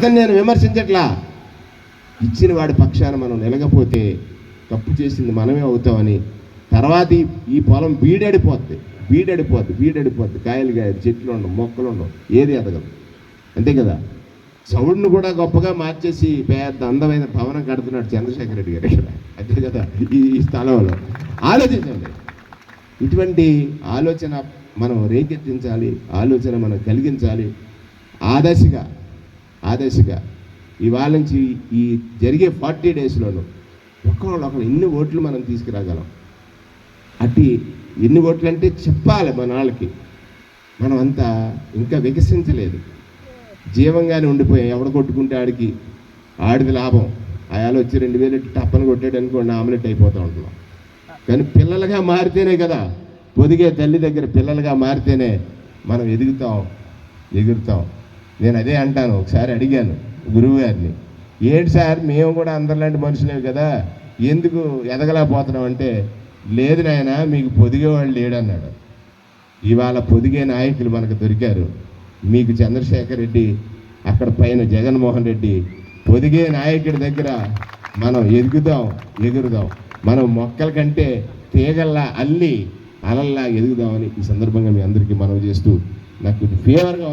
అతను నేను విమర్శించట్లా. ఇచ్చిన వాడి పక్షాన మనం నిలగపోతే తప్పు చేసింది మనమే అవుతామని తర్వాత ఈ పొలం బీడడిపోద్ది. కాయలు చెట్లు ఉండవు, మొక్కలు ఉండవు, ఏది ఎదగదు. అంతే కదా. చౌడును కూడా గొప్పగా మార్చేసి పెద్ద అందమైన భవనం కడుతున్నాడు చంద్రశేఖర్ రెడ్డి గారు ఇక్కడ. అంతే కదా. ఈ స్థలంలో ఆలోచించండి. ఇటువంటి ఆలోచన మనం రేకెత్తించాలి, ఆలోచన మనం కలిగించాలి. ఆదర్శగా ఇవాళ నుంచి ఈ జరిగే 40 డేస్లోనూ ఒకళ్ళు ఎన్ని ఓట్లు మనం తీసుకురాగలం. ఎన్ని ఓట్లు అంటే చెప్పాలి మన వాళ్ళకి. మనం అంతా ఇంకా వికసించలేదు, జీవంగానే ఉండిపోయాం. ఎవడు కొట్టుకుంటే ఆడిది లాభం. ఆయాలు వచ్చి 2000 టప్పని కొట్టాడు అనుకోండి, ఆమ్లెట్ అయిపోతూ ఉంటున్నాం. కానీ పిల్లలుగా మారితేనే కదా, పొదిగే తల్లి దగ్గర పిల్లలుగా మారితేనే మనం ఎగురుతాం. నేను అదే అంటాను. ఒకసారి అడిగాను గురువు గారిని, ఏంటి సార్ మేము కూడా అందరిలాంటి మనుషులేవు కదా, ఎందుకు ఎదగలేకపోతున్నాం అంటే, లేదు నాయన మీకు పొదిగేవాళ్ళు లేడన్నాడు. ఇవాళ పొదిగే నాయకులు మనకు దొరికారు. మీకు చంద్రశేఖర్ రెడ్డి, అక్కడ పైన జగన్మోహన్ రెడ్డి. పొదిగే నాయకుడి దగ్గర మనం ఎగురుదాం. మనం మొక్కల కంటే తీగల్లా అల్లి అలల్లా ఎదుగుదామని ఈ సందర్భంగా మీ అందరికీ మనవి చేస్తూ, నాకు ఫేవర్గా